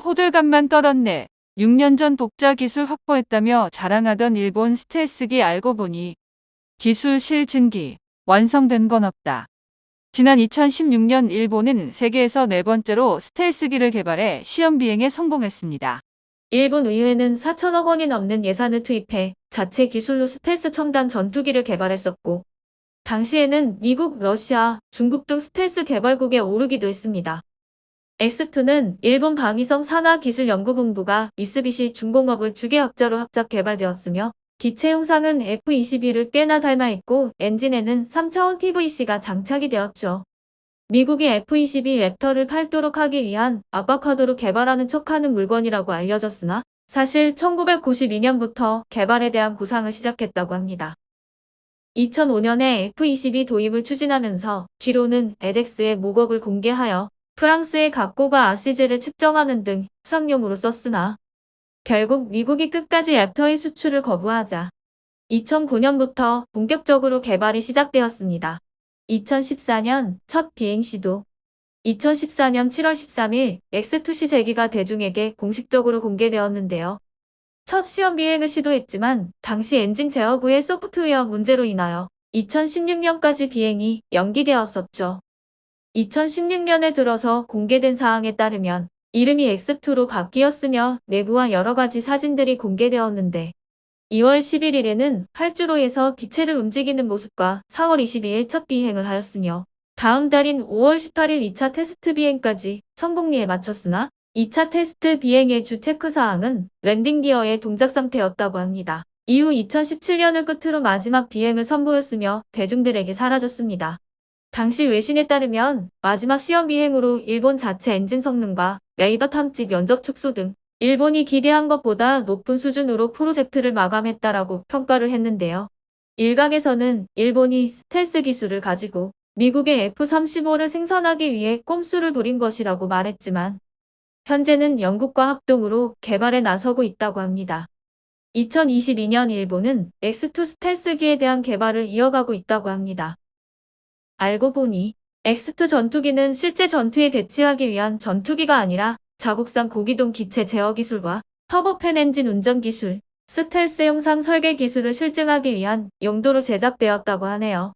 호들갑만 떨었네. 6년 전 독자 기술 확보했다며 자랑하던 일본 스텔스기 알고 보니 기술 실증기 완성된 건 없다. 지난 2016년 일본은 세계에서 네 번째로 스텔스기를 개발해 시험 비행에 성공했습니다. 일본 의회는 4천억 원이 넘는 예산을 투입해 자체 기술로 스텔스 첨단 전투기를 개발했었고, 당시에는 미국, 러시아, 중국 등 스텔스 개발국에 오르기도 했습니다. X2는 일본 방위성 산하기술연구본부가 미쓰비시 중공업을 주계학자로 합작 개발되었으며, 기체 형상은 F-22를 꽤나 닮아 있고 엔진에는 3차원 TVC가 장착이 되었죠. 미국이 F-22 랩터를 팔도록 하기 위한 압박하도로 개발하는 척하는 물건이라고 알려졌으나 사실 1992년부터 개발에 대한 구상을 시작했다고 합니다. 2005년에 F-22 도입을 추진하면서 뒤로는 에덱스의 목업을 공개하여 프랑스의 각고가 아시제를 측정하는 등 수상용으로 썼으나 결국 미국이 끝까지 랩터의 수출을 거부하자 2009년부터 본격적으로 개발이 시작되었습니다. 2014년 첫 비행 시도 2014년 7월 13일 X2C 제기가 대중에게 공식적으로 공개되었는데요. 첫 시험 비행을 시도했지만 당시 엔진 제어부의 소프트웨어 문제로 인하여 2016년까지 비행이 연기되었었죠. 2016년에 들어서 공개된 사항에 따르면 이름이 X2로 바뀌었으며 내부와 여러가지 사진들이 공개되었는데 2월 11일에는 활주로에서 기체를 움직이는 모습과 4월 22일 첫 비행을 하였으며 다음 달인 5월 18일 2차 테스트 비행까지 성공리에 마쳤으나 2차 테스트 비행의 주 체크사항은 랜딩 기어의 동작 상태였다고 합니다. 이후 2017년을 끝으로 마지막 비행을 선보였으며 대중들에게 사라졌습니다. 당시 외신에 따르면 마지막 시험 비행으로 일본 자체 엔진 성능과 레이더 탐지 면적 축소 등 일본이 기대한 것보다 높은 수준으로 프로젝트를 마감했다라고 평가를 했는데요. 일각에서는 일본이 스텔스 기술을 가지고 미국의 F-35를 생산하기 위해 꼼수를 부린 것이라고 말했지만 현재는 영국과 합동으로 개발에 나서고 있다고 합니다. 2022년 일본은 X2 스텔스기에 대한 개발을 이어가고 있다고 합니다. 알고 보니 X2 전투기는 실제 전투에 배치하기 위한 전투기가 아니라 자국산 고기동 기체 제어 기술과 터보팬 엔진 운전 기술, 스텔스 형상 설계 기술을 실증하기 위한 용도로 제작되었다고 하네요.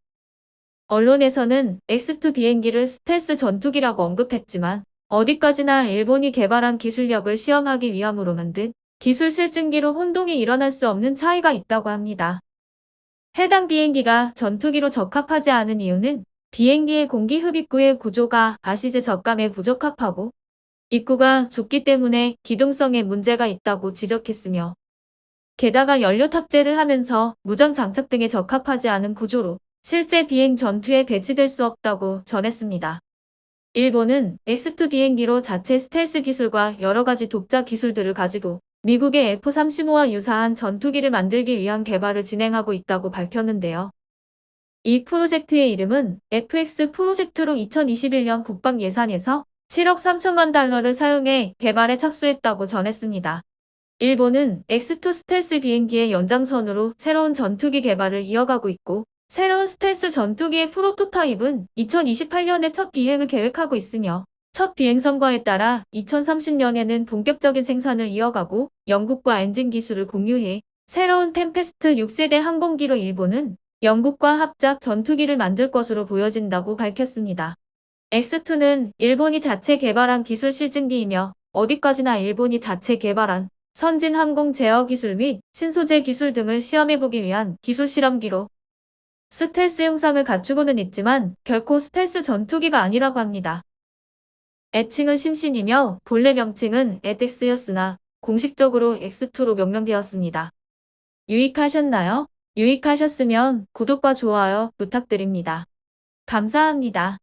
언론에서는 X2 비행기를 스텔스 전투기라고 언급했지만 어디까지나 일본이 개발한 기술력을 시험하기 위함으로 만든 기술 실증기로 혼동이 일어날 수 없는 차이가 있다고 합니다. 해당 비행기가 전투기로 적합하지 않은 이유는 비행기의 공기 흡입구의 구조가 아시제 적감에 부적합하고 입구가 좁기 때문에 기동성에 문제가 있다고 지적했으며 게다가 연료 탑재를 하면서 무전 장착 등에 적합하지 않은 구조로 실제 비행 전투에 배치될 수 없다고 전했습니다. 일본은 X2 비행기로 자체 스텔스 기술과 여러가지 독자 기술들을 가지고 미국의 F-35와 유사한 전투기를 만들기 위한 개발을 진행하고 있다고 밝혔는데요. 이 프로젝트의 이름은 FX 프로젝트로 2021년 국방 예산에서 7억 3천만 달러를 사용해 개발에 착수했다고 전했습니다. 일본은 X2 스텔스 비행기의 연장선으로 새로운 전투기 개발을 이어가고 있고 새로운 스텔스 전투기의 프로토타입은 2028년에 첫 비행을 계획하고 있으며 첫 비행 성과에 따라 2030년에는 본격적인 생산을 이어가고 영국과 엔진 기술을 공유해 새로운 템페스트 6세대 항공기로 일본은 영국과 합작 전투기를 만들 것으로 보여진다고 밝혔습니다. X2는 일본이 자체 개발한 기술 실증기이며 어디까지나 일본이 자체 개발한 선진 항공 제어 기술 및 신소재 기술 등을 시험해보기 위한 기술 실험기로 스텔스 형상을 갖추고는 있지만 결코 스텔스 전투기가 아니라고 합니다. 애칭은 심신이며 본래 명칭은 에덱스였으나 공식적으로 X2로 명명되었습니다. 유익하셨나요? 유익하셨으면 구독과 좋아요 부탁드립니다. 감사합니다.